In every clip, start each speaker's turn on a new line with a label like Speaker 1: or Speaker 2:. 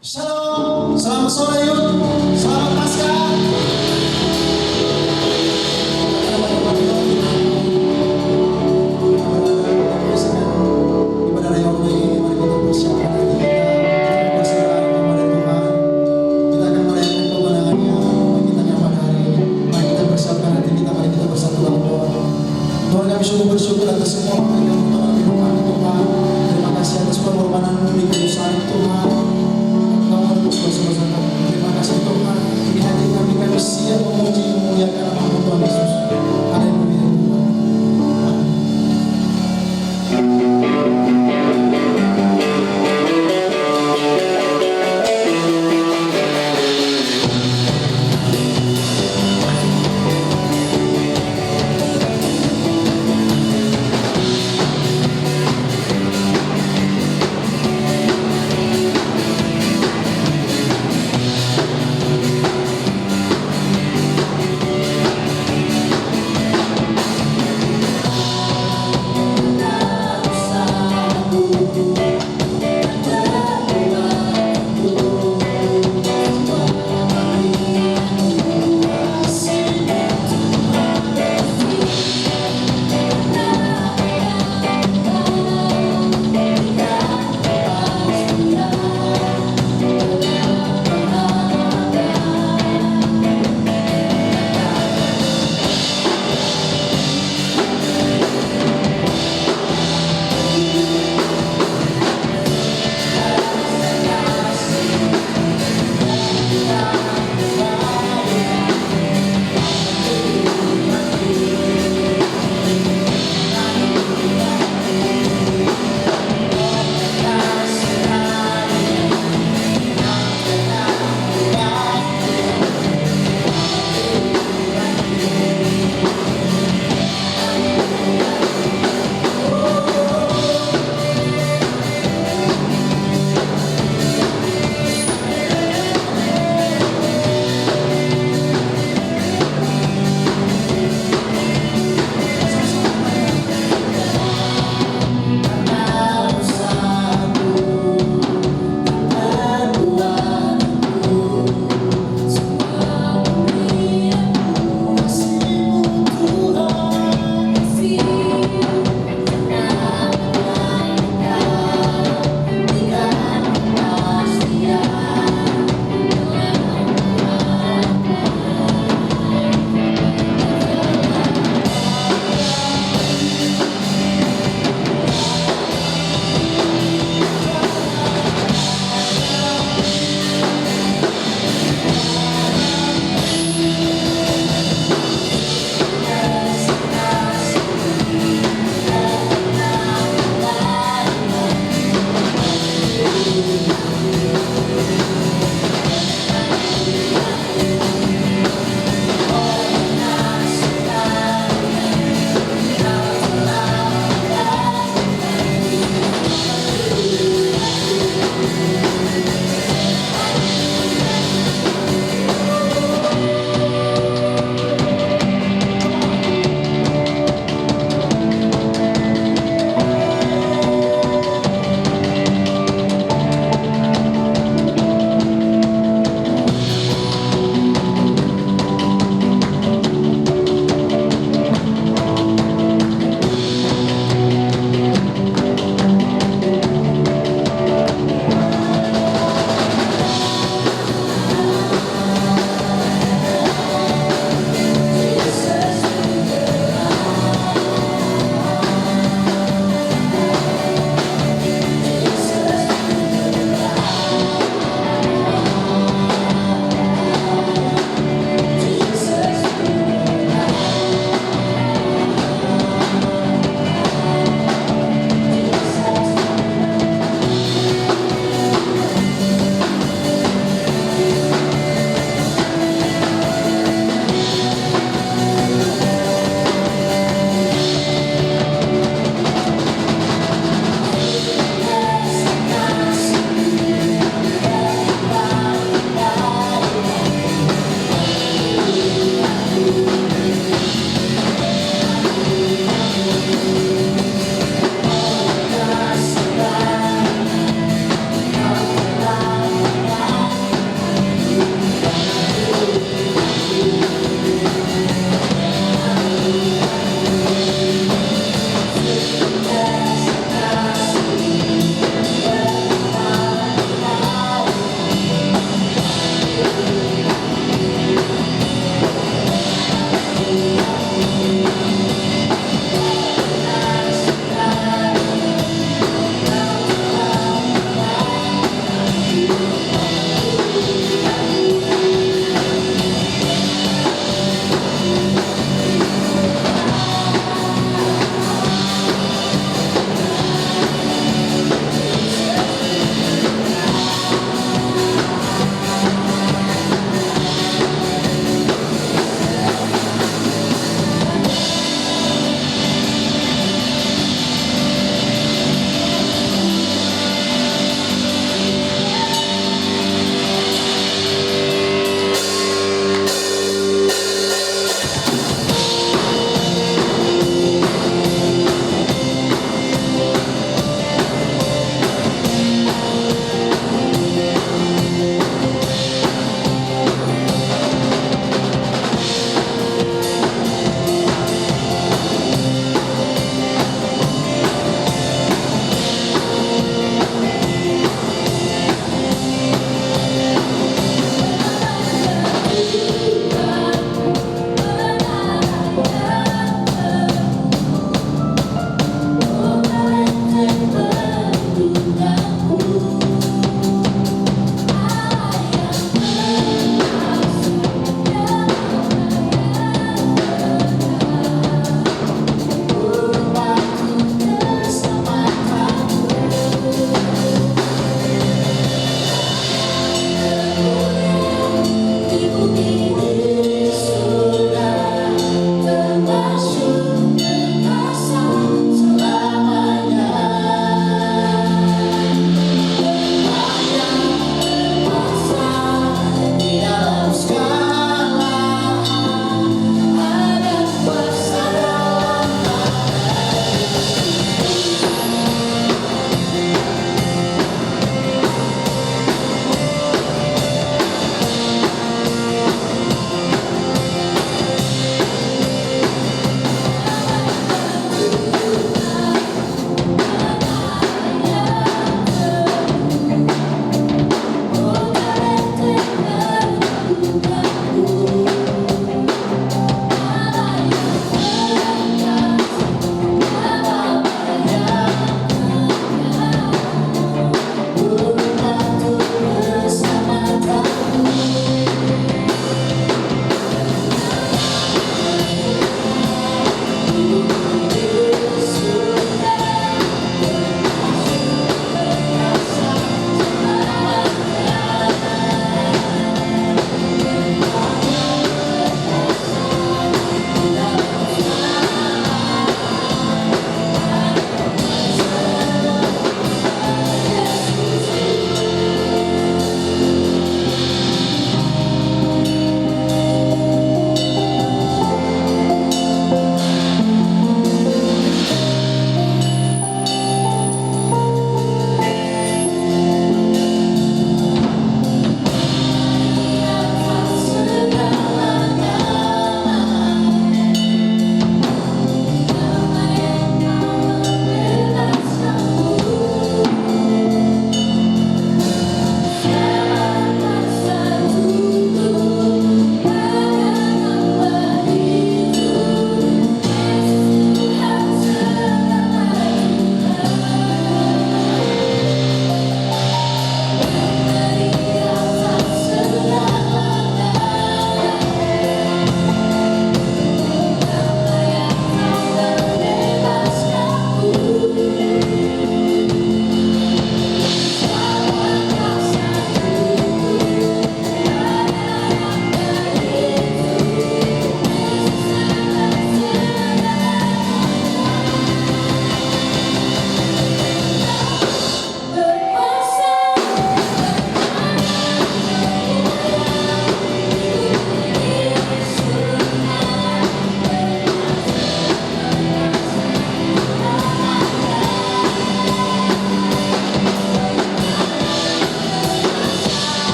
Speaker 1: Shalom, selamat sore yuk, selamat Paskah. Ibadah yang ini, mari kita persiapkan hati kita berserah kepada Tuhan. Kita akan merayakan kemenangannya, kita pada hari ini. Mari kita persiapkan hati kita, mari kita bersatu dalam doa. Tuhan, kami sungguh bersyukur atas semua apa yang Tuhan berikan kami Tuhan. Terima kasih atas pengorbanan-Mu di kayu salib Tuhan. Terima kasih Tuhan. Ini hati kami siap memuji memuliakan nama Tuhan Yesus. Haleluya Tuhan.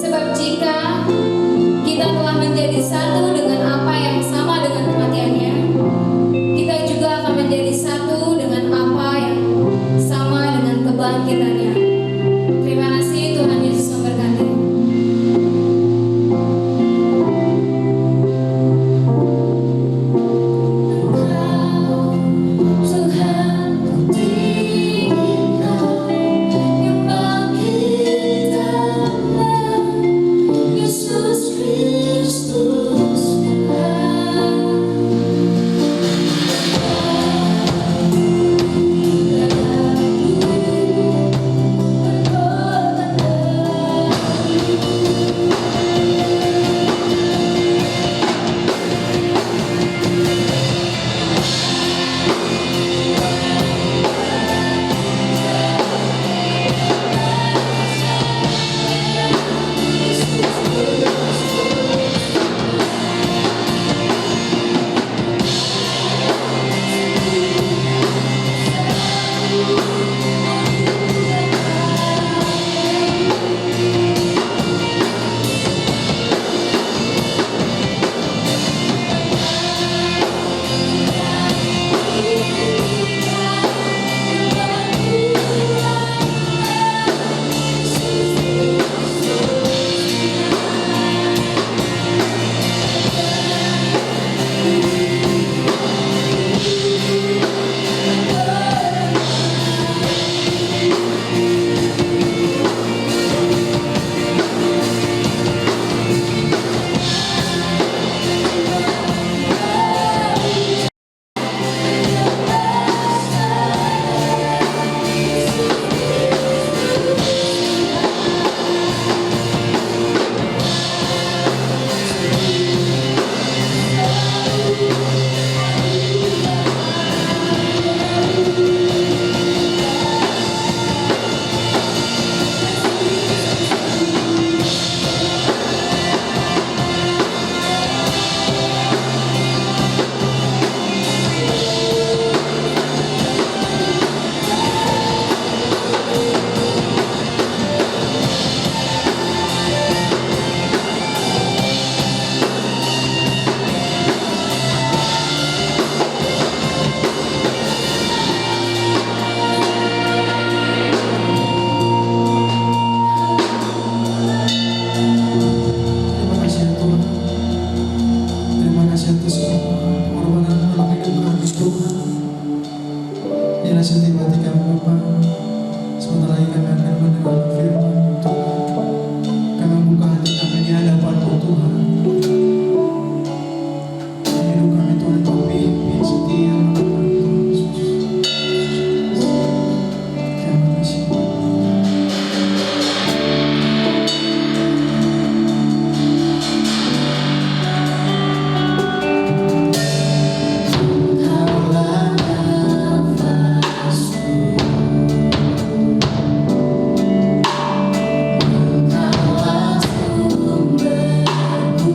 Speaker 2: Sebab jika kita telah menjadi satu
Speaker 1: hati kami di hadapan-Mu Tuhan. Hidup kami Tuhan Kau pimpin setia Tuhan Yesus. Terima kasih. Kaulah nafasku, Kaulah sumberku.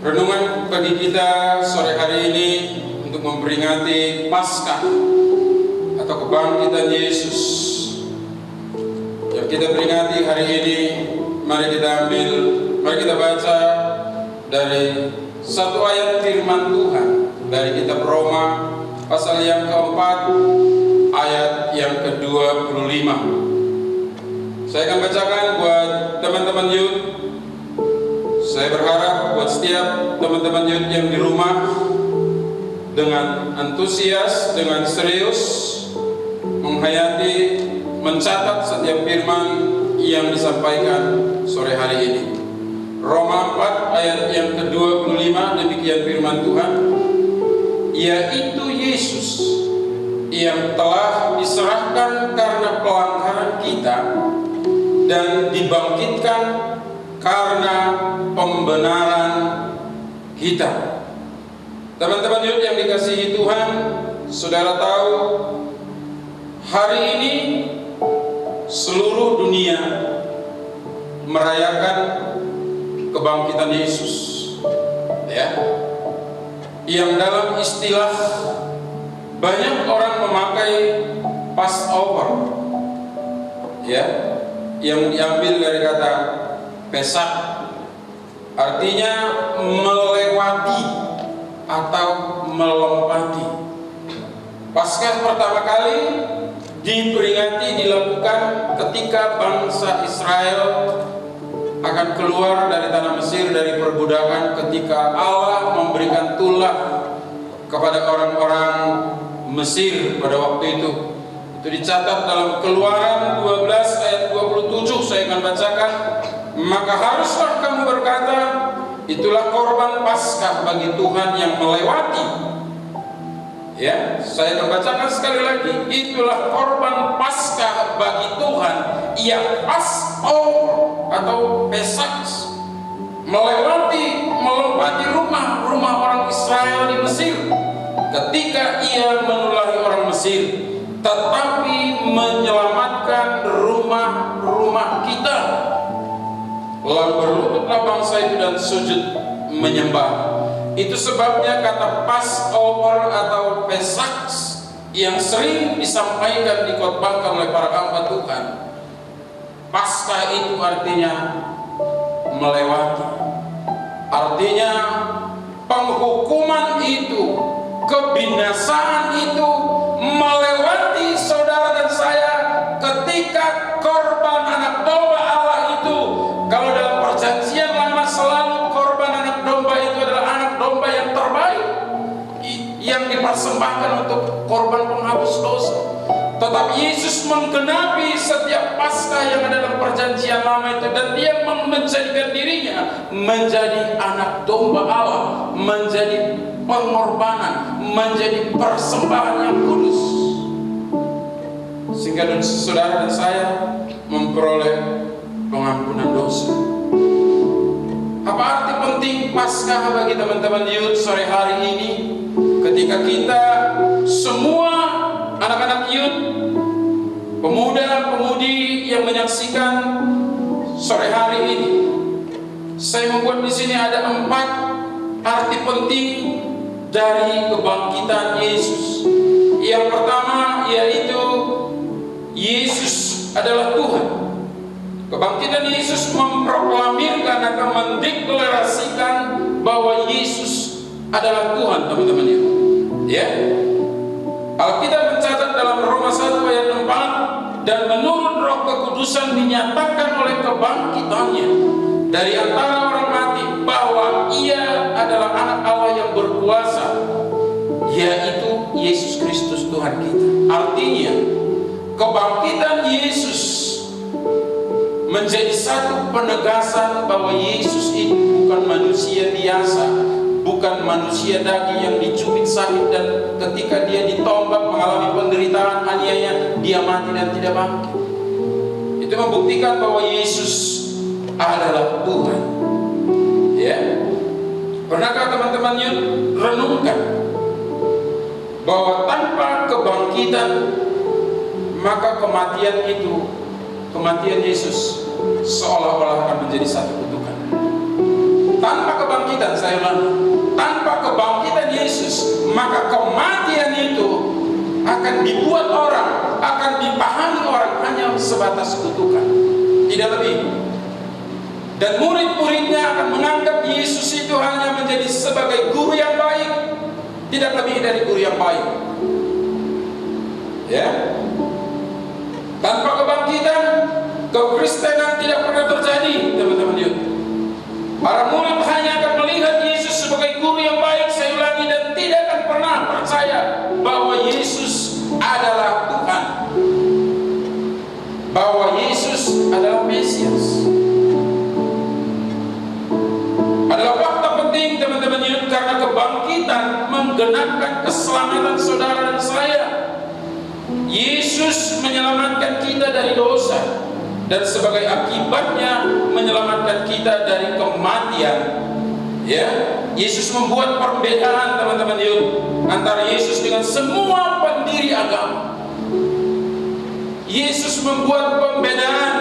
Speaker 2: Renungan bagi kita sore hari ini untuk memperingati Paskah atau kebangkitan Yesus yang kita peringati hari ini. Mari kita baca dari satu ayat firman Tuhan dari kitab Roma pasal yang keempat ayat yang ke-25. Saya akan bacakan buat teman-teman youth. Saya berharap buat setiap teman-teman youth yang di rumah dengan antusias, dengan serius menghayati, mencatat setiap firman yang disampaikan sore hari ini. Roma 4 ayat yang ke-25, demikian firman Tuhan, yaitu Yesus yang telah diserahkan karena pelanggaran kita dan dibangkitkan karena pembenaran kita. Teman-teman youth yang dikasihi Tuhan, saudara tahu hari ini seluruh dunia merayakan kebangkitan Yesus, ya. Yang dalam istilah banyak orang memakai Passover, ya, yang diambil dari kata Pesak, artinya melewati atau melompati. Paskah pertama kali dilakukan ketika bangsa Israel akan keluar dari tanah Mesir, dari perbudakan, ketika Allah memberikan tulah kepada orang-orang Mesir pada waktu itu. Itu dicatat dalam Keluaran 12 ayat 27. Saya akan bacakan. Maka haruslah kamu berkata, itulah korban Paskah bagi Tuhan yang melewati. Ya, saya akan bacakan sekali lagi. Itulah korban Paskah bagi Tuhan yang Passover atau Pesak, melompati rumah orang Israel di Mesir ketika ia menulahi orang Mesir, tetapi menyelamatkan rumah kita. Lalu berlututlah bangsa itu dan sujud menyembah. Itu sebabnya kata Passover atau Pesak yang sering disampaikan, dikhotbahkan oleh para hamba Tuhan. Paskah itu artinya melewati, artinya penghukuman itu, kebinasaan itu melewati saudara dan saya ketika korban anak domba Allah itu. Kalau dalam perjanjian lama selalu korban anak domba itu adalah anak domba yang terbaik yang dipersembahkan untuk korban penghapus dosa. Tetapi Yesus menggenapi setiap Paskah yang ada dalam perjanjian lama itu, dan dia menjadikan dirinya menjadi anak domba Allah, menjadi pengorbanan, menjadi persembahan yang kudus, sehingga saudara dan saya memperoleh pengampunan dosa. Apa arti penting Paskah bagi teman-teman youth sore hari ini? Ketika kita semua anak-anak youth, pemuda-pemudi yang menyaksikan sore hari ini, saya membuat di sini ada 4 arti penting dari kebangkitan Yesus. Yang pertama yaitu Yesus adalah Tuhan. Kebangkitan Yesus memproklamirkan akan mendeklarasikan bahwa Yesus adalah Tuhan, teman-teman ya. Alkitab mencatat dalam Roma 1 ayat 4, dan menurut Roh Kekudusan dinyatakan oleh kebangkitannya dari antara orang mati bahwa ia adalah anak Allah yang berkuasa, yaitu Yesus Kristus Tuhan kita. Artinya kebangkitan Yesus menjadi satu penegasan bahwa Yesus itu bukan manusia biasa, bukan manusia daging yang dicubit sakit dan ketika dia ditombak mengalami penderitaan aniaya dia mati dan tidak bangkit. Itu membuktikan bahwa Yesus adalah Tuhan. Ya, pernahkah teman-teman yuk renungkan bahwa tanpa kebangkitan maka kematian Yesus seolah-olah akan menjadi satu kutukan. Tanpa kebangkitan, saya ulang, tanpa kebangkitan Yesus, maka kematian itu akan dibuat orang, akan dipahami orang hanya sebatas kutukan, tidak lebih. Dan murid-muridnya akan menganggap Yesus itu hanya menjadi sebagai guru yang baik, tidak lebih dari guru yang baik. Ya, tanpa kebangkitan, kekristenan tidak pernah terjadi, teman-teman yuk. Para murid hanya akan melihat Yesus sebagai guru yang baik, saya ulangi, dan tidak akan pernah percaya bahwa Yesus adalah Tuhan, bahwa Yesus adalah Mesias. Adalah fakta penting, teman-teman yuk, karena kebangkitan menggenapkan keselamatan saudara dan saya. Yesus menyelamatkan kita dari dosa, dan sebagai akibatnya menyelamatkan kita dari kematian. Ya, Yesus membuat perbedaan, teman-teman yuk, antara Yesus dengan semua pendiri agama. Yesus membuat pembedaan,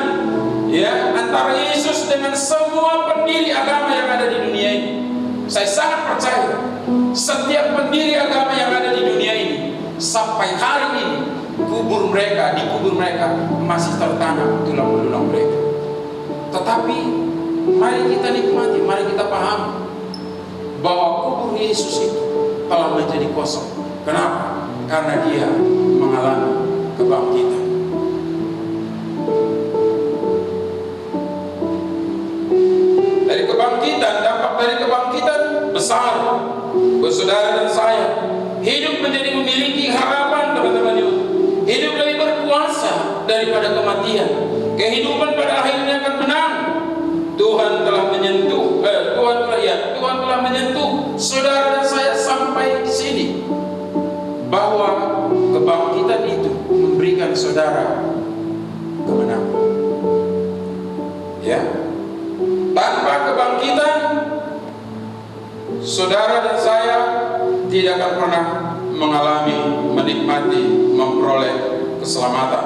Speaker 2: ya, antara Yesus dengan semua pendiri agama yang ada di dunia ini. Saya sangat percaya setiap pendiri agama yang ada di dunia ini sampai hari ini, di kubur mereka masih tertanam tulang belulang mereka. Tetapi mari kita nikmati, mari kita pahami bahwa kubur Yesus itu telah menjadi kosong. Kenapa? Karena dia mengalami kebangkitan. Dari kebangkitan, dampak dari kebangkitan besar buat saudara dan saya. Hidup menjadi memiliki harapan, teman-teman. Hidup lebih berkuasa daripada kematian. Kehidupan pada akhirnya akan menang. Tuhan telah menyentuh saudara dan saya sampai di sini, bahwa kebangkitan itu memberikan saudara kemenangan. Ya, tanpa kebangkitan, saudara dan saya tidak akan pernah mengalami, menikmati, memperoleh keselamatan.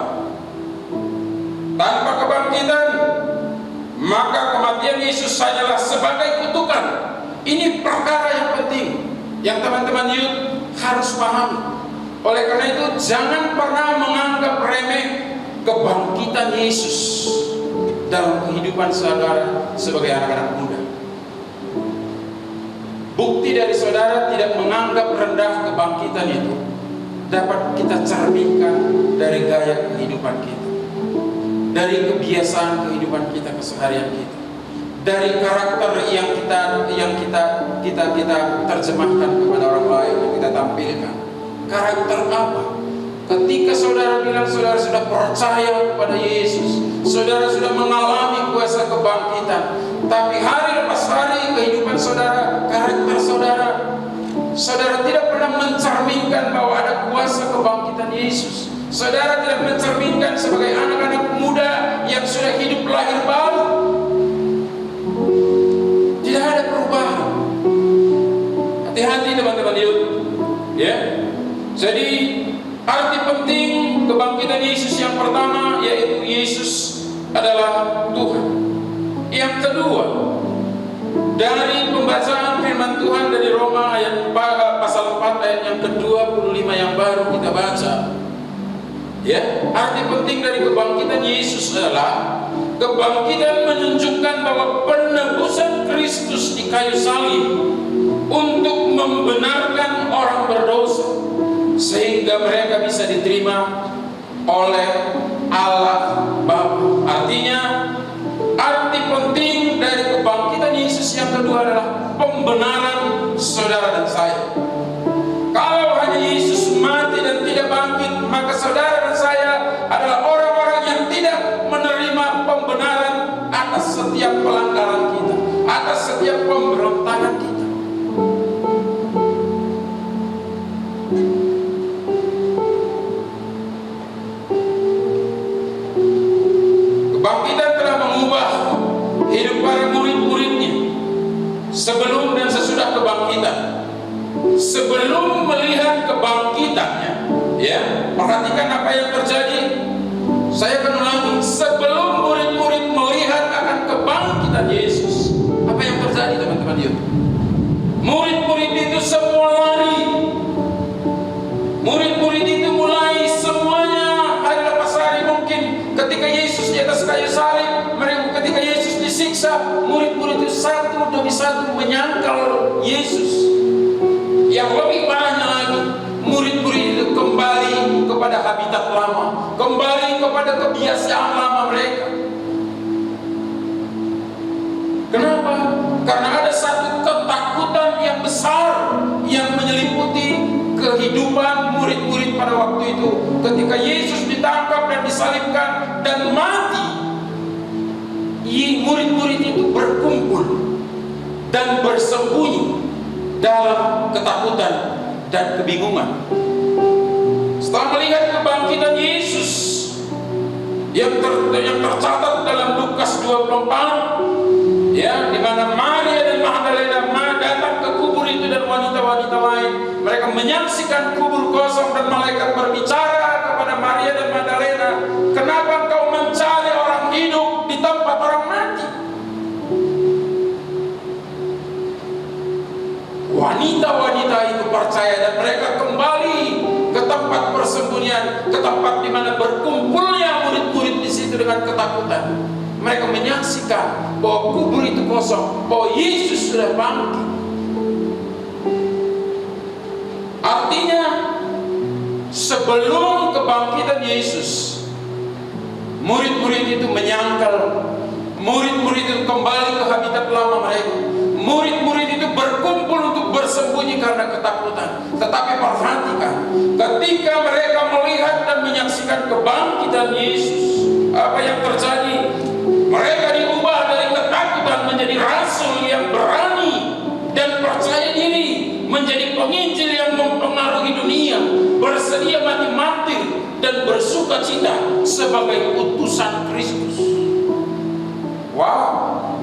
Speaker 2: Tanpa kebangkitan, maka kematian Yesus hanyalah sebagai kutukan. Ini perkara yang penting yang teman-teman youth harus pahami. Oleh karena itu, jangan pernah menganggap remeh kebangkitan Yesus dalam kehidupan saudara sebagai anak-anak muda. Bukti dari saudara tidak menganggap rendah kebangkitan itu dapat kita cerminkan dari gaya kehidupan kita, dari kebiasaan kehidupan kita, keseharian kita, dari karakter yang kita terjemahkan kepada orang lain, yang kita tampilkan. Karakter apa? Ketika saudara bilang saudara sudah percaya kepada Yesus, saudara sudah mengalami kuasa kebangkitan, tapi hari lepas hari kehidupan saudara, karakter saudara tidak pernah mencerminkan bahwa ada kuasa kebangkitan Yesus. Saudara tidak mencerminkan sebagai anak-anak muda yang sudah hidup lahir baru. Tidak ada perubahan. Hati-hati teman-teman youth. Ya. Jadi arti penting kebangkitan Yesus yang pertama yaitu Yesus adalah Tuhan. Yang kedua, dari pembacaan firman Tuhan dari Roma ayat pasal 4 ayat yang ke-25 yang baru kita baca. Ya, arti penting dari kebangkitan Yesus adalah kebangkitan menunjukkan bahwa penebusan Kristus di kayu salib untuk membenarkan orang berdosa sehingga mereka bisa diterima oleh Allah Bapa. Artinya, arti penting dari kebangkitan Yesus yang kedua adalah pembenaran saudara dan saya. Kalau hanya Yesus mati dan tidak bangkit, maka saudara dan saya adalah orang-orang yang tidak menerima pembenaran atas setiap pelanggaran kita, atas setiap pemberontakan kita. Kebangkitan telah mengubah hidup para murid-muridnya sebelum dan sesudah kebangkitan. Sebelum melihat kebangkitannya, ya, perhatikan apa yang terjadi. Saya akan ulangi, sebelum murid-murid melihat akan kebangkitan Yesus, apa yang terjadi teman-teman? Yuk, Murid-murid itu semua lari. Murid-murid itu mulai semuanya hari lepas hari mungkin ketika Yesus di atas kayu salib, mereka ketika Yesus disiksa, murid-murid itu satu demi satu menyangkal Yesus. Yang lebih parahnya lagi, murid-murid itu kembali kepada habitat lama, kembali kepada kebiasaan lama mereka. Kenapa? Karena ada satu ketakutan yang besar yang menyelimuti kehidupan murid-murid pada waktu itu. Ketika Yesus ditangkap dan disalibkan dan mati, murid-murid itu berkumpul dan bersembunyi dalam ketakutan dan kebingungan. Setelah melihat kebangkitan Yesus yang tercatat dalam Lukas 24, ya, di mana Maria dan Magdalena datang ke kubur itu dan wanita-wanita lain, mereka menyaksikan kubur kosong dan malaikat berbicara kepada Maria dan Magdalena, "Kenapa engkau mencari orang hidup di tempat orang mati?" Wanita-wanita itu percaya dan mereka kembali ke tempat persembunyian, ke tempat di mana berkumpulnya murid-murid di situ dengan ketakutan. Mereka menyaksikan bahwa kubur itu kosong, bahwa Yesus sudah bangkit. Artinya, sebelum kebangkitan Yesus, murid-murid itu menyangkal, murid-murid itu kembali ke habitat lama mereka. Murid-murid itu berkumpul untuk bersembunyi karena ketakutan. Tetapi perhatikan, ketika mereka melihat dan menyaksikan kebangkitan Yesus, apa yang terjadi? Mereka diubah dari ketakutan menjadi rasul yang berani dan percaya diri, menjadi penginjil yang mempengaruhi dunia, bersedia mati martir dan bersuka cita sebagai utusan Kristus. Wow,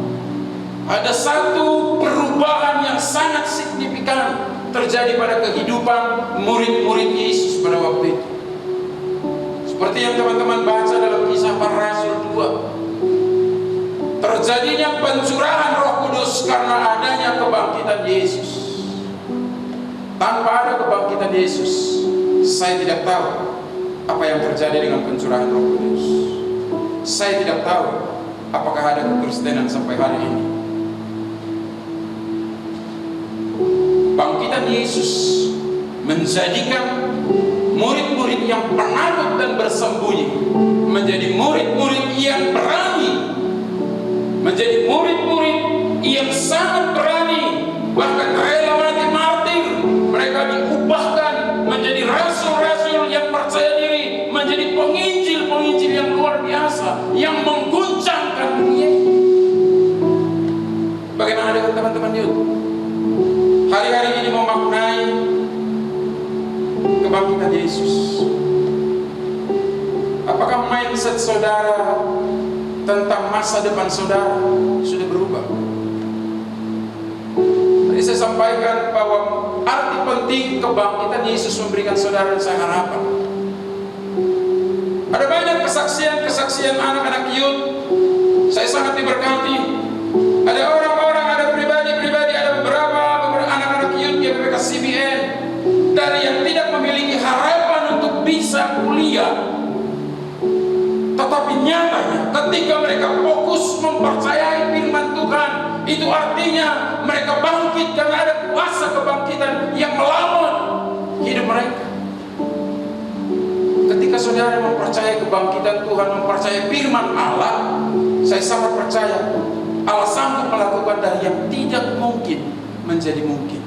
Speaker 2: ada satu perubahan yang sangat signifikan terjadi pada kehidupan murid-murid Yesus pada waktu itu. Seperti yang teman-teman baca dalam Kisah Para Rasul 2. Terjadinya pencurahan Roh Kudus karena adanya kebangkitan Yesus. Tanpa ada kebangkitan Yesus, saya tidak tahu apa yang terjadi dengan pencurahan Roh Kudus. Saya tidak tahu apakah ada kekristenan sampai hari ini. Bangkitan Yesus menjadikan murid-murid yang penakut dan bersembunyi menjadi murid-murid yang berani, menjadi murid-murid yang sangat berani, bahkan rela mati martir. Mereka diubahkan menjadi rasul-rasul yang percaya diri, menjadi penginjil-penginjil yang luar biasa, yang mengguncangkan dunia. Bagaimana dengan teman-teman Yud? Hari-hari ini memaknai kebangkitan Yesus. Apakah mindset saudara tentang masa depan saudara sudah berubah? Tadi saya sampaikan bahwa arti penting kebangkitan Yesus memberikan saudara dan saya harapan. Ada banyak kesaksian anak-anak youth. Saya sangat diberkati. Ada orang-orang, ada pribadi-pribadi, ada beberapa anak-anak youth GPPK CBN dari yang tidak memiliki harapan untuk bisa kuliah. Tetapi nyatanya ketika mereka fokus mempercayai firman Tuhan, itu artinya mereka bangkit karena ada kuasa kebangkitan yang melawan hidup mereka. Ketika saudara mempercayai kebangkitan Tuhan, mempercayai firman Allah, saya sangat percaya Allah sanggup melakukan dari yang tidak mungkin menjadi mungkin.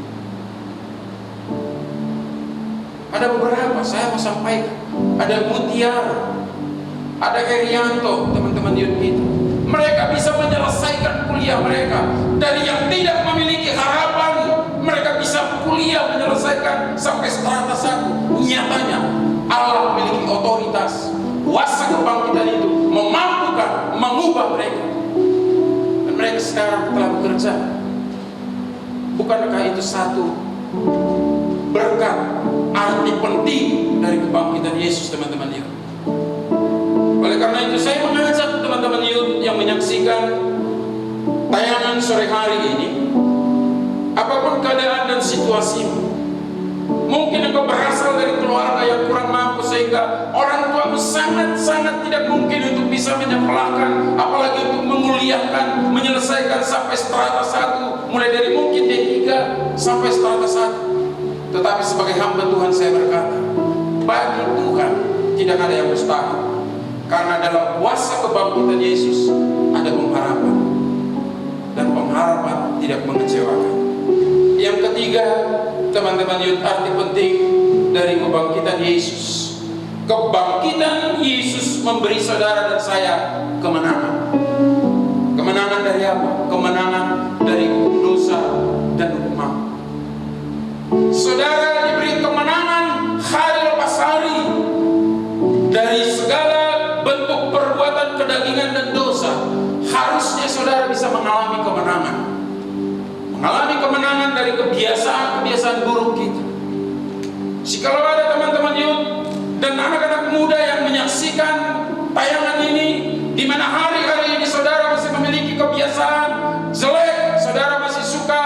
Speaker 2: Ada beberapa saya mau sampaikan. Ada Mutiara, ada Herianto, teman-teman youth itu. Mereka bisa menyelesaikan kuliah mereka. Dari yang tidak memiliki harapan, mereka bisa kuliah menyelesaikan sampai strata 1. Nyatanya Allah memiliki otoritas, kuasa kebangkitan itu memampukan mengubah mereka. Dan mereka sekarang telah bekerja. Bukankah itu satu berkat, arti penting dari kebangkitan Yesus, teman-teman youth? Oleh karena itu saya mengajak teman-teman youth yang menyaksikan tayangan sore hari ini, apapun keadaan situasimu. Mungkin engkau berasal dari keluarga yang kurang mampu sehingga orang tuamu sangat-sangat tidak mungkin untuk bisa menyekolahkan, apalagi untuk menguliahkan, menyelesaikan sampai strata 1, mulai dari mungkin D3 sampai strata 1. Tetapi sebagai hamba Tuhan saya berkata, bagi Tuhan tidak ada yang mustahil. Karena dalam kuasa kebangkitan Yesus ada pengharapan, dan pengharapan tidak mengecewakan. Yang ketiga, teman-teman youth, arti penting dari kebangkitan Yesus. Kebangkitan Yesus memberi saudara dan saya kemenangan. Kemenangan dari apa? Kemenangan dari hukum dosa dan hukum maut. Saudara diberi kemenangan hari lepas hari dari segala bentuk perbuatan kedagingan dan dosa. Harusnya saudara bisa mengalami kemenangan. Mengalami kemenangan dari kebiasaan-kebiasaan buruk kita. Jikalau ada teman-teman youth dan anak-anak muda yang menyaksikan tayangan ini, di mana hari-hari ini saudara masih memiliki kebiasaan jelek, saudara masih suka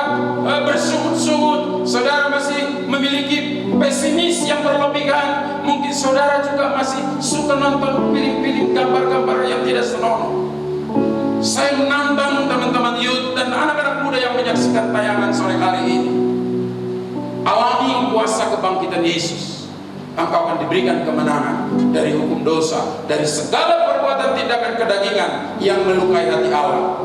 Speaker 2: bersungut-sungut, saudara masih memiliki pesimis yang berlebihan, mungkin saudara juga masih suka nonton film-film gambar-gambar yang tidak senonoh. Saya menantang teman-teman youth dan anak-anak muda yang menyaksikan tayangan sore hari ini, alami kuasa kebangkitan Yesus. Engkau akan diberikan kemenangan dari hukum dosa, dari segala perbuatan tindakan kedagingan yang melukai hati Allah,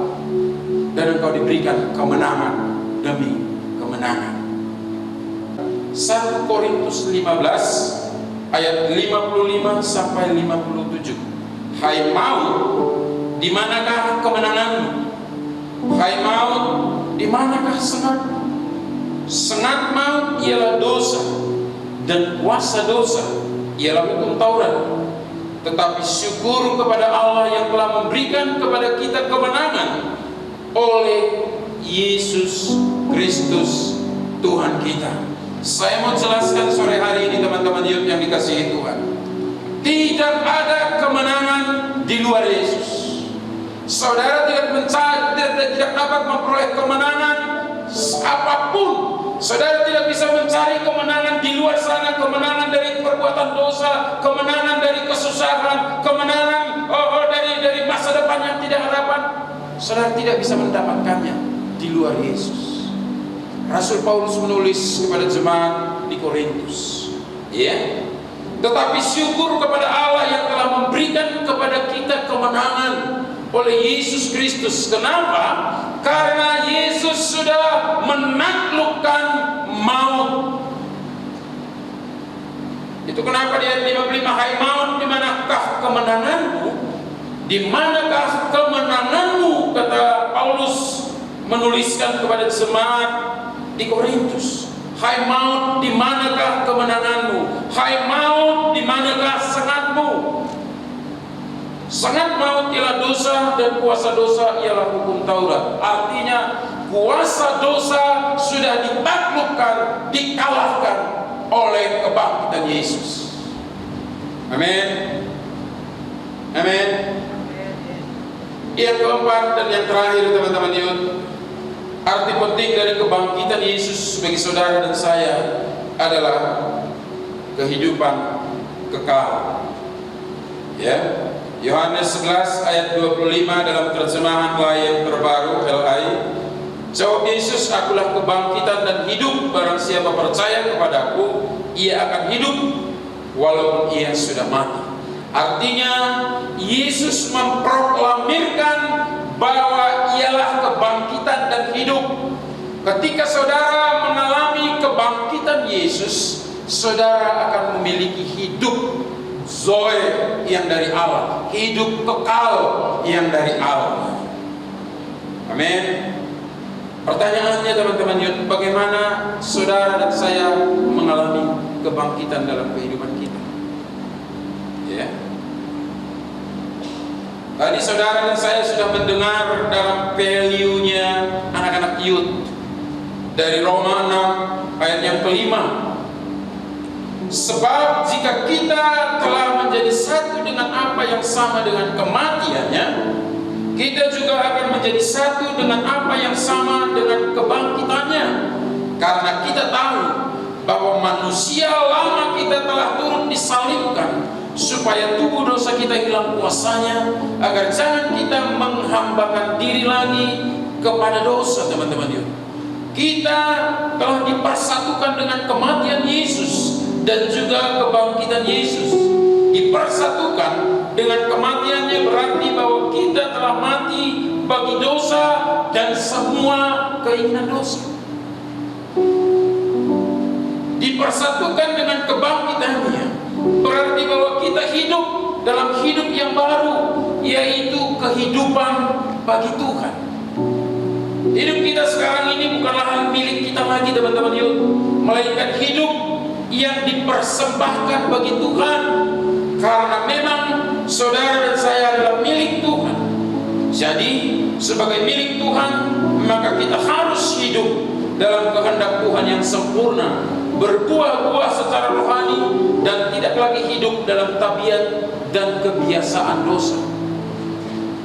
Speaker 2: dan engkau diberikan kemenangan demi kemenangan. 1 Korintus 15 ayat 55 sampai 57. Hai maut, di manakah kemenanganmu? Hai maut, di manakah sengatmu? Sengat maut ialah dosa, dan kuasa dosa ialah hukum Taurat. Tetapi syukur kepada Allah yang telah memberikan kepada kita kemenangan oleh Yesus Kristus Tuhan kita. Saya mau jelaskan sore hari ini teman-teman youth yang dikasihi Tuhan, tidak ada kemenangan di luar Yesus. Saudara tidak dapat memperoleh kemenangan apapun. Saudara tidak bisa mencari kemenangan di luar sana, kemenangan dari perbuatan dosa, kemenangan dari kesusahan, kemenangan dari masa depan yang tidak harapan. Saudara tidak bisa mendapatkannya di luar Yesus. Rasul Paulus menulis kepada jemaat di Korintus, ya. Tetapi syukur kepada Allah yang telah memberikan kepada kita kemenangan oleh Yesus Kristus. Kenapa? Karena Yesus sudah menaklukkan maut. Itu kenapa di ayat 55, hai maut, di manakah kemenanganmu? Di manakah kemenanganmu? Kata Paulus menuliskan kepada jemaat di Korintus. Hai maut, di manakah kemenanganmu? Hai maut, di manakah sengatmu? Sengat maut ialah dosa, dan kuasa dosa ialah hukum Taurat. Artinya kuasa dosa sudah ditaklukkan, dikalahkan oleh kebangkitan Yesus. Amin. Amin. Yang keempat dan yang terakhir teman-teman youth, arti penting dari kebangkitan Yesus bagi saudara dan saya adalah kehidupan kekal. Ya. Yohanes 11 ayat 25 dalam terjemahan layan terbaru LI. Jawab Yesus, akulah kebangkitan dan hidup. Barang siapa percaya kepadaku, ia akan hidup walaupun ia sudah mati. Artinya Yesus memproklamirkan bahwa ialah kebangkitan dan hidup. Ketika saudara mengalami kebangkitan Yesus, saudara akan memiliki hidup Zoe yang dari Allah, hidup kekal yang dari Allah. Amin. Pertanyaannya teman-teman youth, bagaimana saudara dan saya mengalami kebangkitan dalam kehidupan kita? Ya. Tadi saudara dan saya sudah mendengar dalam value-nya anak-anak youth dari Roma 6 ayat yang kelima. Sebab jika kita telah menjadi satu dengan apa yang sama dengan kematiannya, kita juga akan menjadi satu dengan apa yang sama dengan kebangkitannya. Karena kita manusia lama kita telah turut disalibkan, supaya tubuh dosa kita hilang kuasanya, agar jangan kita menghambakan diri lagi kepada dosa. Teman-teman yuk, kita telah dipersatukan dengan kematian Yesus dan juga kebangkitan Yesus. Dipersatukan dengan kematiannya berarti bahwa kita telah mati bagi dosa dan semua keinginan dosa. Dipersatukan dengan kebangkitannya berarti bahwa kita hidup dalam hidup yang baru, yaitu kehidupan bagi Tuhan. Hidup kita sekarang ini bukanlah milik kita lagi, teman-teman yuk, melainkan hidup yang dipersembahkan bagi Tuhan, karena memang saudara dan saya adalah milik Tuhan. Jadi sebagai milik Tuhan, maka kita harus hidup dalam kehendak Tuhan yang sempurna, berbuah-buah secara rohani, dan tidak lagi hidup dalam tabiat dan kebiasaan dosa.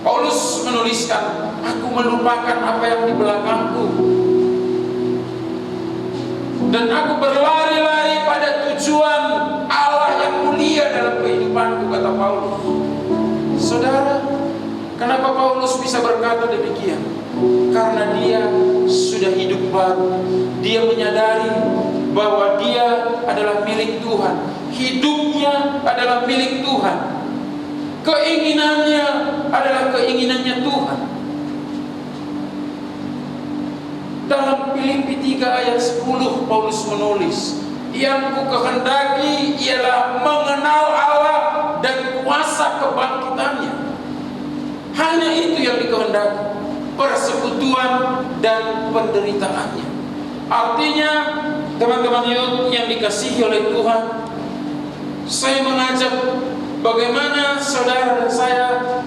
Speaker 2: Paulus menuliskan, aku melupakan apa yang di belakangku dan aku berlari-lari pada tujuan Allah yang mulia dalam kehidupanku, kata Paulus. Saudara, kenapa Paulus bisa berkata demikian? Karena dia sudah hidup baru. Dia menyadari bahwa dia adalah milik Tuhan. Hidupnya adalah milik Tuhan. Keinginannya adalah keinginannya Tuhan. Dalam Filipi 3 ayat 10 Paulus menulis, yang ku kehendaki ialah mengenal Allah dan kuasa kebangkitannya. Hanya itu yang dikehendaki, persekutuan dan penderitaannya. Artinya, teman-teman yang dikasihi oleh Tuhan, saya mengajak bagaimana saudara dan saya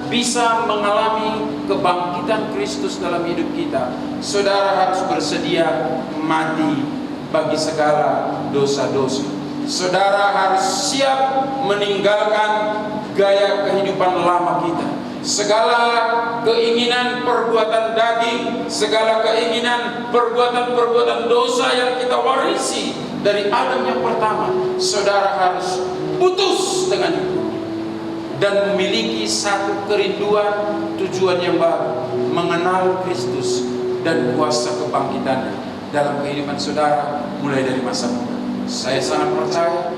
Speaker 2: bisa mengalami kebangkitan Kristus dalam hidup kita. Saudara harus bersedia mati bagi segala dosa-dosa. Saudara harus siap meninggalkan gaya kehidupan lama kita. Segala keinginan perbuatan daging, segala keinginan perbuatan-perbuatan dosa yang kita warisi dari Adam yang pertama, saudara harus putus dengan itu dan memiliki satu kerinduan, tujuan yang baru, mengenal Kristus dan kuasa kebangkitannya dalam kehidupan saudara mulai dari masa muda. Saya sangat percaya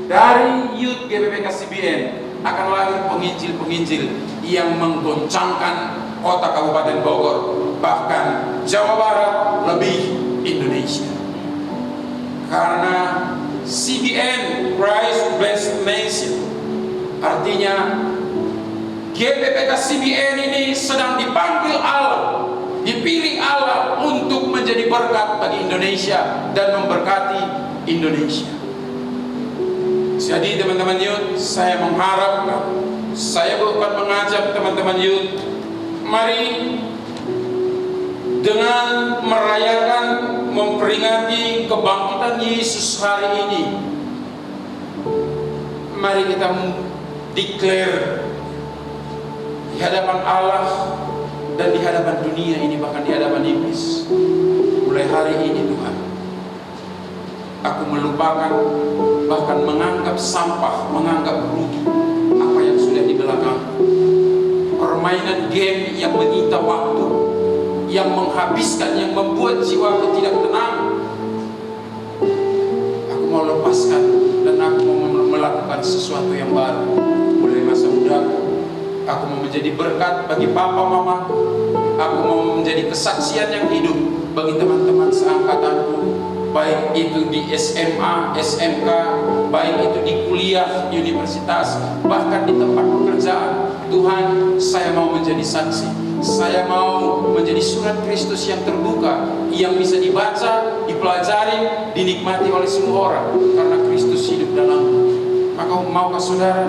Speaker 2: dari Youth GPP KCBN akan lahir penginjil-penginjil yang menggoncangkan kota Kabupaten Bogor, bahkan Jawa Barat, lebih Indonesia. Karena CBN, Christ Blessed Nation, artinya GPPK CBN ini sedang dipanggil Allah, dipilih Allah untuk menjadi berkat bagi Indonesia dan memberkati Indonesia. Jadi teman-teman youth, saya mengharapkan, saya bukan mengajak teman-teman youth, mari dengan merayakan, memperingati kebangkitan Yesus hari ini, mari kita declare di hadapan Allah dan di hadapan dunia ini, bahkan di hadapan iblis, mulai hari ini Tuhan, aku melupakan, bahkan menganggap sampah, menganggap rugi apa yang sudah di belakang. Permainan game yang menyita waktu, yang menghabiskan, yang membuat jiwaku tidak tenang, aku mau lepaskan dan aku mau melakukan sesuatu yang baru. Mulai masa mudaku, aku mau menjadi berkat bagi papa mama, aku mau menjadi kesaksian yang hidup bagi teman-teman seangkatanku, baik itu di SMA, SMK, baik itu di kuliah, universitas, bahkan di tempat pekerjaan. Tuhan, saya mau menjadi saksi. Saya mau menjadi surat Kristus yang terbuka, yang bisa dibaca, dipelajari, dinikmati oleh semua orang, karena Kristus hidup dalamku. Maka maukah saudara?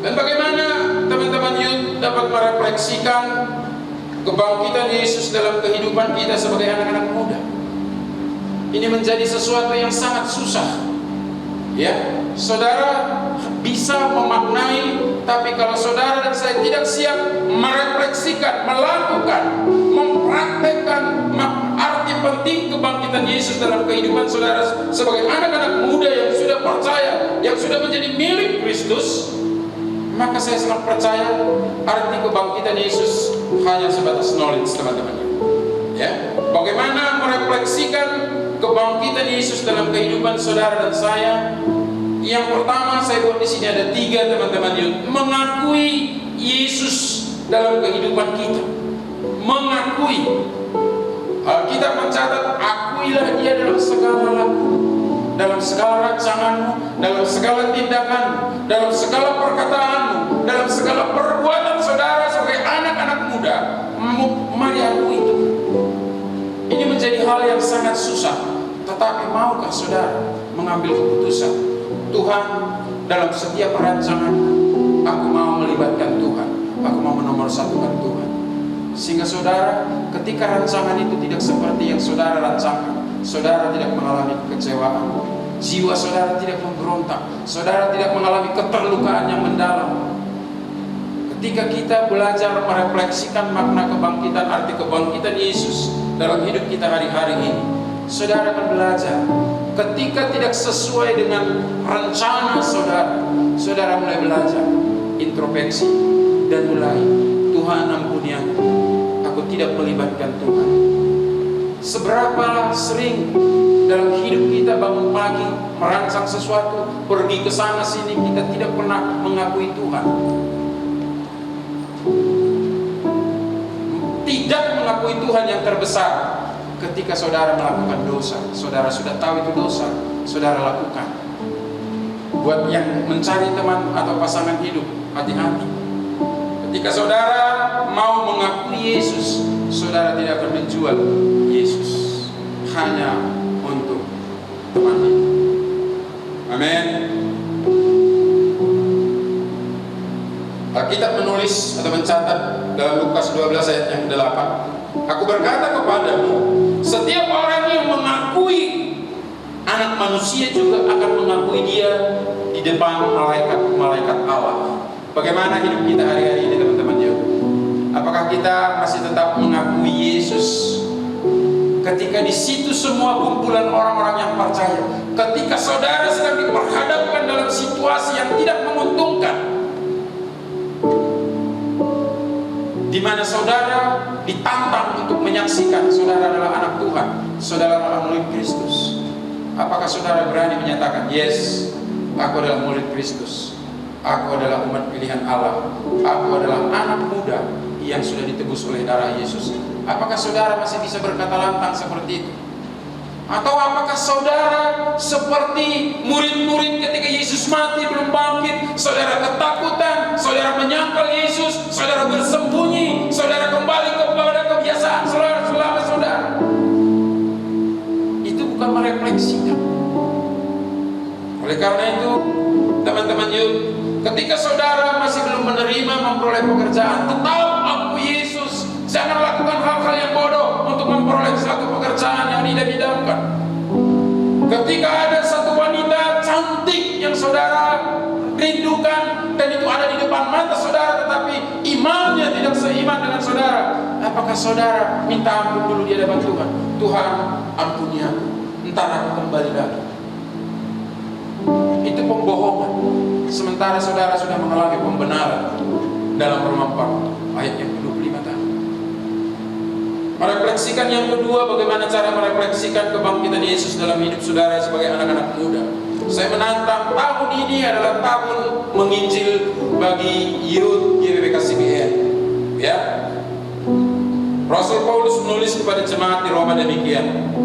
Speaker 2: Dan bagaimana teman-teman youth dapat merefleksikan kebangkitan Yesus dalam kehidupan kita sebagai anak-anak muda? Ini menjadi sesuatu yang sangat susah. Ya, saudara bisa memaknai, tapi kalau saudara dan saya tidak siap merefleksikan, melakukan, mempraktekkan arti penting kebangkitan Yesus Yesus dalam kehidupan saudara sebagai anak-anak muda yang sudah percaya, yang sudah menjadi milik Kristus, maka saya sangat percaya arti kebangkitan Yesus hanya sebatas knowledge, teman-teman. Ya, bagaimana merefleksikan kebangkitan Yesus dalam kehidupan saudara dan saya? Yang pertama saya buat di sini ada 3, teman-teman. Mengakui Yesus dalam kehidupan kita. Mengakui. Alkitab mencatat, akuilah Dia dalam segala laku, dalam segala rancanganmu, dalam segala tindakanmu, dalam segala perkataanmu, dalam segala perbuatan saudara sebagai anak-anak muda. Mari akui itu. Ini menjadi hal yang sangat susah, tetapi maukah saudara mengambil keputusan? Tuhan, dalam setiap perancangan aku mau melibatkan Tuhan, aku mau menomorsatukan Tuhan. Sehingga saudara, ketika rancangan itu tidak seperti yang saudara rancangkan, saudara tidak mengalami kekecewaan, jiwa saudara tidak memberontak, saudara tidak mengalami keterlukaan yang mendalam. Ketika kita belajar merefleksikan makna kebangkitan, arti kebangkitan Yesus dalam hidup kita hari-hari ini, saudara akan belajar. Ketika tidak sesuai dengan rencana saudara, saudara mulai belajar introspeksi dan mulai, Tuhan ampuni aku tidak melibatkan Tuhan. Seberapa sering dalam hidup kita bangun pagi, merancang sesuatu, pergi ke sana sini, kita tidak pernah mengakui Tuhan. Tidak mengakui Tuhan yang terbesar. Ketika saudara melakukan dosa, saudara sudah tahu itu dosa, saudara lakukan. Buat yang mencari teman atau pasangan hidup, hati-hati. Ketika saudara mau mengakui Yesus, saudara tidak akan menjual Yesus hanya untuk teman hidup. Amin. Alkitab menulis atau mencatat dalam Lukas 12 ayat yang 8, aku berkata kepadamu, setiap orang yang mengakui Anak Manusia juga akan mengakui Dia di depan malaikat-malaikat Allah. Bagaimana hidup kita hari-hari ini, teman-teman? Apakah kita masih tetap mengakui Yesus? Ketika di situ semua kumpulan orang-orang yang percaya, ketika saudara sedang diperhadapkan dalam situasi yang tidak menguntungkan, di mana saudara ditantang untuk menyaksikan saudara adalah anak Tuhan, saudara adalah murid Kristus, apakah saudara berani menyatakan, yes, aku adalah murid Kristus, aku adalah umat pilihan Allah, aku adalah anak muda yang sudah ditebus oleh darah Yesus? Apakah saudara masih bisa berkata lantang seperti itu? Atau apakah saudara seperti murid-murid ketika Yesus mati belum bangkit, saudara ketakutan, saudara menyangkal Yesus, saudara bersembunyi, saudara kembali kepada kebiasaan selama saudara? Itu bukan merefleksikan. Oleh karena itu, teman-teman yuk, ketika saudara masih belum menerima memperoleh pekerjaan, tetap akui Yesus. Jangan lakukan hal-hal yang bodoh untuk memperoleh satu pekerjaan yang tidak didamkan. Ketika ada satu wanita cantik yang saudara rindukan dan itu ada di depan mata saudara, tetapi imannya tidak seiman dengan saudara, apakah saudara minta ampun dulu di hadapan Tuhan? Tuhan, ampuni aku, entar aku kembali lagi. Itu pembohongan. Sementara saudara sudah mengalami pembenaran dalam Roma 4 ayat yang ke-25 tadi. Merefleksikan yang kedua, bagaimana cara merefleksikan kebangkitan Yesus dalam hidup saudara sebagai anak-anak muda. Saya menantang, tahun ini adalah tahun menginjil bagi youth GBBK CBN. Ya, Rasul Paulus menulis kepada jemaat di Roma demikian.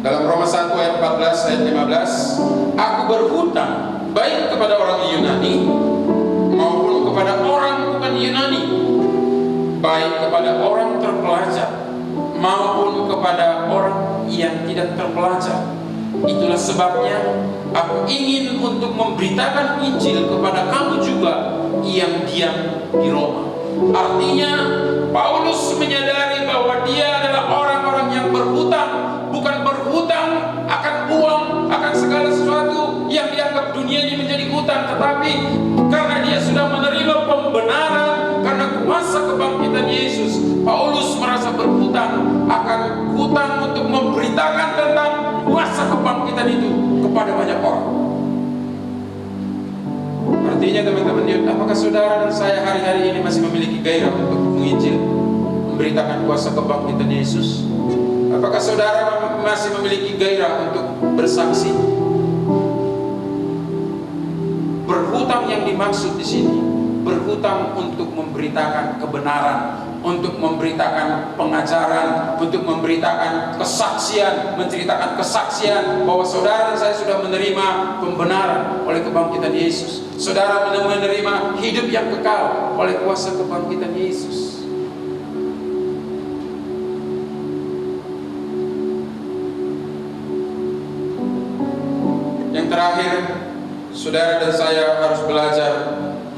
Speaker 2: Dalam Roma 1 ayat 14 ayat 15, aku berhutang baik kepada orang Yunani maupun kepada orang bukan Yunani, baik kepada orang terpelajar maupun kepada orang yang tidak terpelajar. Itulah sebabnya aku ingin untuk memberitakan Injil kepada kamu juga yang diam di Roma. Artinya Paulus menyadari bahwa dia adalah orang-orang yang berhutang, bukan berhutang akan uang, akan segala sesuatu yang dianggap dunia ini menjadi hutang, tetapi karena dia sudah menerima pembenaran karena kuasa kebangkitan Yesus, Paulus merasa berhutang berhutang akan hutang untuk memberitakan tentang kuasa kebangkitan itu kepada banyak orang. Artinya teman-teman, apakah saudara dan saya hari-hari ini masih memiliki gairah untuk menginjil, memberitakan kuasa kebangkitan Yesus? Apakah saudara masih memiliki gairah untuk bersaksi? Berhutang yang dimaksud di sini, berhutang untuk memberitakan kebenaran, untuk memberitakan pengajaran, untuk memberitakan kesaksian, menceritakan kesaksian bahwa saudara dan saya sudah menerima pembenaran oleh kebangkitan Yesus. Saudara menerima hidup yang kekal oleh kuasa kebangkitan Yesus. Yang terakhir, saudara dan saya harus belajar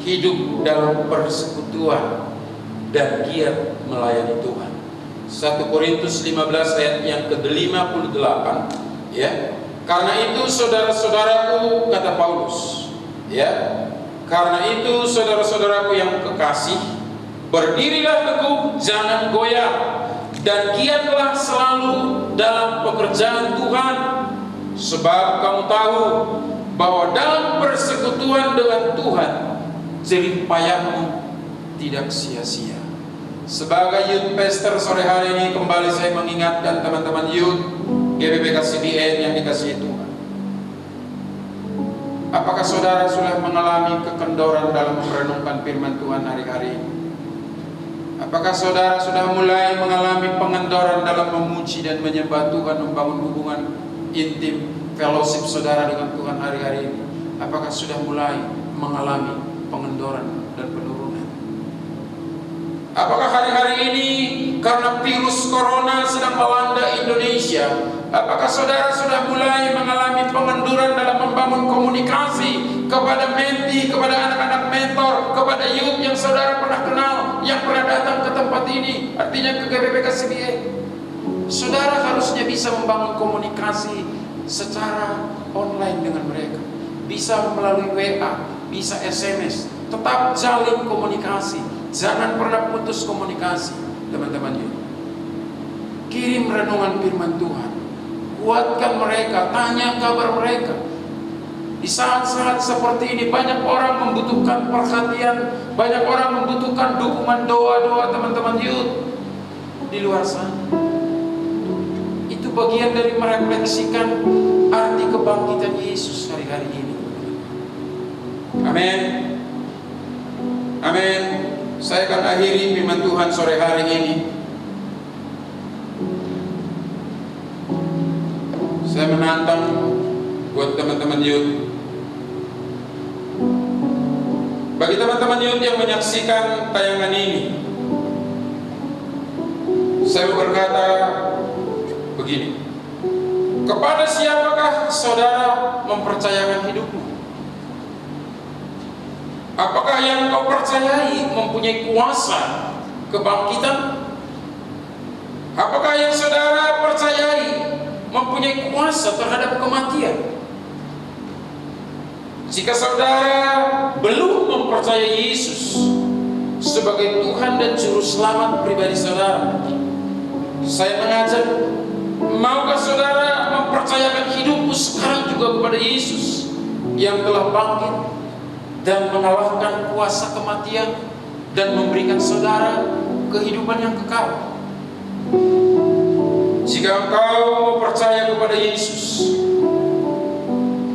Speaker 2: hidup dalam persekutuan dan giat melayani Tuhan. 1 Korintus 15 ayat yang ke-58, ya. Karena itu saudara-saudaraku, kata Paulus, ya. Karena itu saudara-saudaraku yang kekasih, berdirilah teguh, jangan goyah, dan giatlah selalu dalam pekerjaan Tuhan, sebab kamu tahu bahwa dalam persekutuan dengan Tuhan jerih payahmu tidak sia-sia. Sebagai youth pastor sore hari ini, kembali saya mengingatkan teman-teman youth GBBK CDN yang dikasihi Tuhan. Apakah saudara sudah mengalami kekendoran dalam merenungkan firman Tuhan hari-hari ini? Apakah saudara sudah mulai mengalami pengendoran dalam memuji dan menyembah Tuhan, membangun hubungan intim, fellowship saudara dengan Tuhan hari-hari ini? Apakah sudah mulai mengalami pengendoran dan penurunan? Apakah hari-hari ini karena virus corona sedang melanda Indonesia, apakah saudara sudah mulai mengalami pengenduran dalam membangun komunikasi kepada menti, kepada anak-anak mentor, kepada youth yang saudara pernah kenal, yang pernah datang ke tempat ini, artinya ke GBBK CBN? Saudara harusnya bisa membangun komunikasi secara online dengan mereka, bisa melalui WA, bisa SMS, tetap jalin komunikasi, jangan pernah putus komunikasi, teman-teman yuk. Kirim renungan firman Tuhan, kuatkan mereka, tanya kabar mereka. Di saat-saat seperti ini banyak orang membutuhkan perhatian, banyak orang membutuhkan dukungan doa-doa teman-teman yuk di luar sana. Itu bagian dari merefleksikan arti kebangkitan Yesus hari-hari ini. Amin. Amin. Saya akan akhiri firman Tuhan sore hari ini. Saya menantang buat teman-teman youth. Bagi teman-teman youth yang menyaksikan tayangan ini, saya berkata begini: kepada siapakah saudara mempercayakan hidupmu? Apakah yang kau percayai mempunyai kuasa kebangkitan? Apakah yang saudara percayai mempunyai kuasa terhadap kematian? Jika saudara belum mempercayai Yesus sebagai Tuhan dan Juru Selamat pribadi saudara, saya mengajak, maukah saudara mempercayakan hidupmu sekarang juga kepada Yesus yang telah bangkit dan mengalahkan kuasa kematian dan memberikan saudara kehidupan yang kekal? Jika engkau percaya kepada Yesus,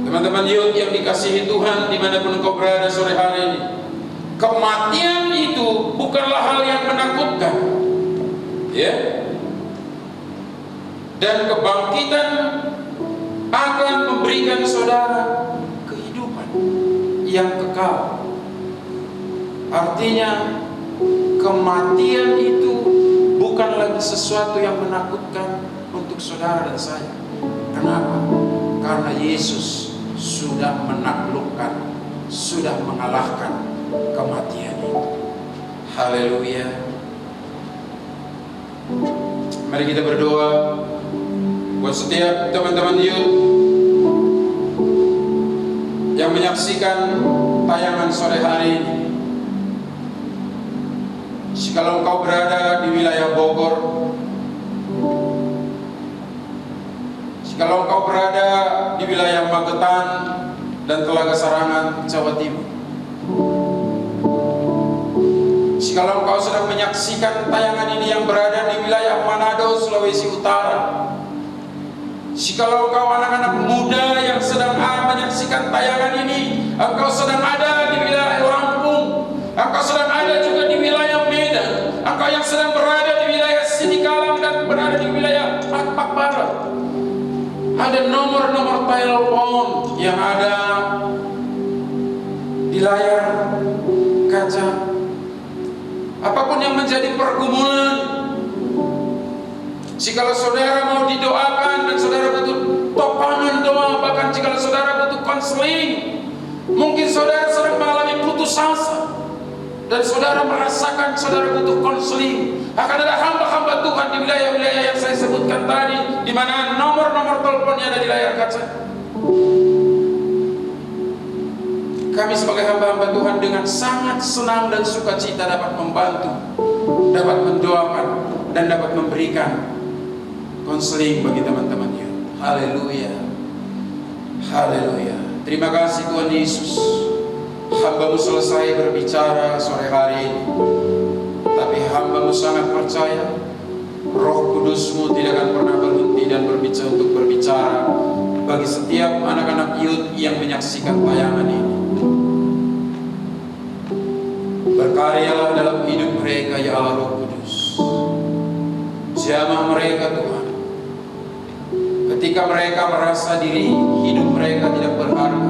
Speaker 2: teman-teman youth yang dikasihi Tuhan dimanapun engkau berada sore hari ini, kematian itu bukanlah hal yang menakutkan, ya. Dan kebangkitan akan memberikan saudara kehidupan yang kekal. Artinya kematian itu bukan lagi sesuatu yang menakutkan untuk saudara dan saya. Kenapa? Karena Yesus sudah menaklukkan, sudah mengalahkan kematian itu. Haleluya. Mari kita berdoa buat setiap teman-teman youth yang menyaksikan tayangan sore hari ini. Jikalau engkau berada di wilayah Bogor, Jikalau engkau berada di wilayah Magetan dan Telaga Sarangan, Jawa Timur, jikalau engkau sedang menyaksikan tayangan ini yang berada di wilayah Manado, Sulawesi Utara, jikalau engkau anak-anak muda yang sedang menyaksikan tayangan ini, engkau sedang ada di wilayah Lampung, engkau sedang ada juga di wilayah Medan, engkau yang sedang berada di wilayah Sidikalang dan berada di wilayah Pakpak Barat, ada nomor-nomor telepon yang ada di layar kaca. Apapun yang menjadi pergumulan, jikalau saudara mau didoakan dan saudara butuh topangan doa, bahkan jikalau saudara butuh konseling, mungkin saudara sedang mengalami putus asa dan saudara merasakan saudara butuh konseling, akan ada hamba-hamba Tuhan di wilayah-wilayah yang saya sebutkan tadi, di mana nomor-nomor teleponnya ada di layar kaca. Kami sebagai hamba-hamba Tuhan dengan sangat senang dan sukacita dapat membantu, dapat mendoakan, dan dapat memberikan konseling bagi teman-teman ya. Haleluya, haleluya. Terima kasih Tuhan Yesus. Hamba-Mu selesai berbicara sore hari ini, tapi hamba-Mu sangat percaya Roh Kudus-Mu tidak akan pernah berhenti dan berbicara untuk berbicara bagi setiap anak-anak youth yang menyaksikan tayangan ini. Berkaryalah dalam hidup mereka ya Allah Roh Kudus. Jamah mereka Tuhan, ketika mereka merasa diri hidup mereka tidak berharga,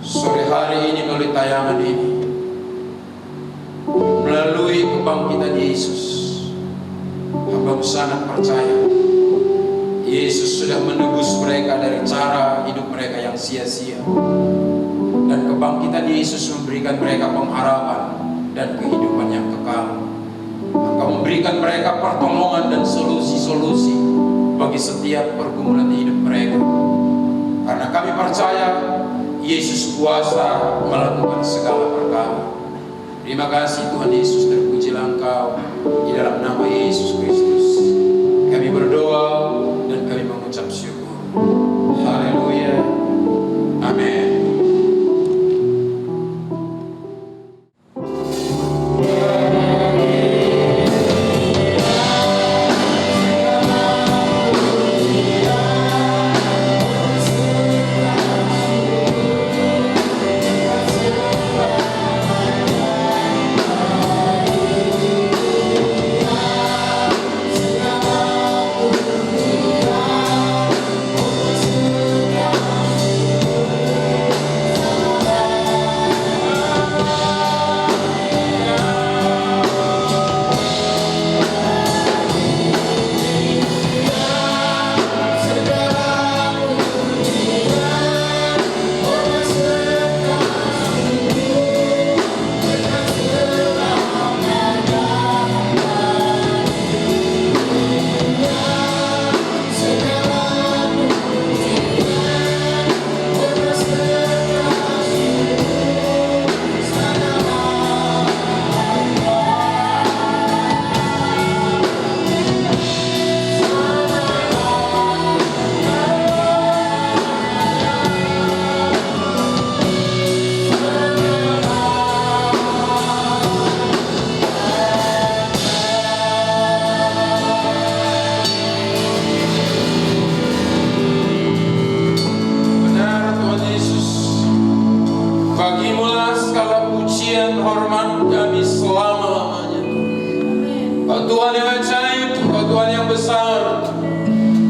Speaker 2: sore hari ini melalui tayangan ini, melalui kebangkitan Yesus, hamba sangat percaya Yesus sudah menebus mereka dari cara hidup mereka yang sia-sia, dan kebangkitan Yesus memberikan mereka pengharapan dan kehidupan yang kekal. Engkau memberikan mereka pertolongan dan solusi-solusi bagi setiap pergumulan hidup mereka, karena kami percaya Yesus kuasa melakukan segala perkara. Terima kasih Tuhan Yesus, terpujilah Engkau. Di dalam nama Yesus Kristus kami berdoa dan kami mengucap syukur. Haleluya, amin.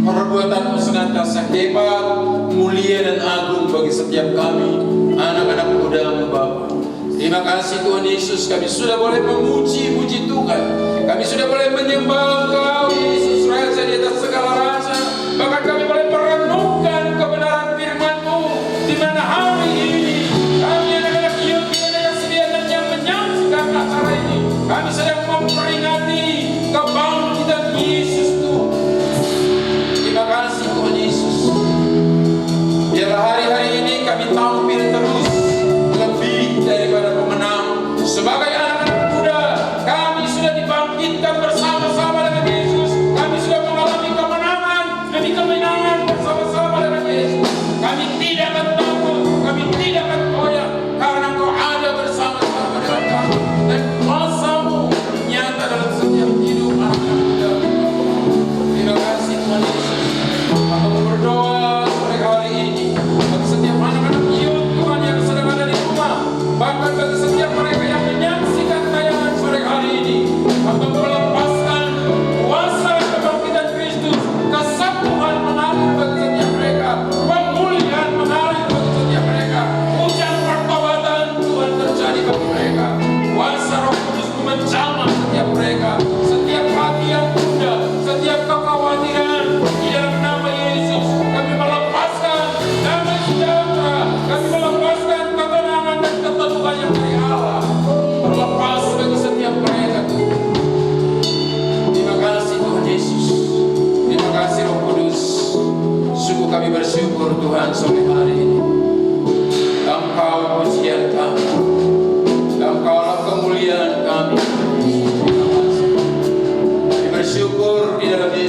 Speaker 2: Perbuatan-Mu senantiasa hebat, mulia dan agung bagi setiap kami, anak-anak muda-Mu Bapa. Terima kasih Tuhan Yesus, kami sudah boleh memuji-muji Tuhan, kami sudah boleh menyembah Engkau Yesus Raja di atas segala raja. Bahkan kami boleh merenungkan kebenaran firman-Mu, di mana hari ini kami anak-anak youth yang sediaan yang menyaksikan acara ini, kami sedang memperingati kebangkitan Yesus Tuhan. Terima kasih Tuhan Yesus. Biarlah hari-hari ini kami tampil terus lebih daripada pemenang. Sebagai anak-anak muda, kami sudah dibangkitkan bersama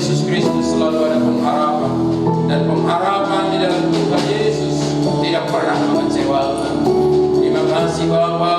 Speaker 2: Yesus Kristus selalu ada pengharapan, dan pengharapan di dalam Tuhan Yesus tidak pernah mengecewakan. Terima kasih Bapa,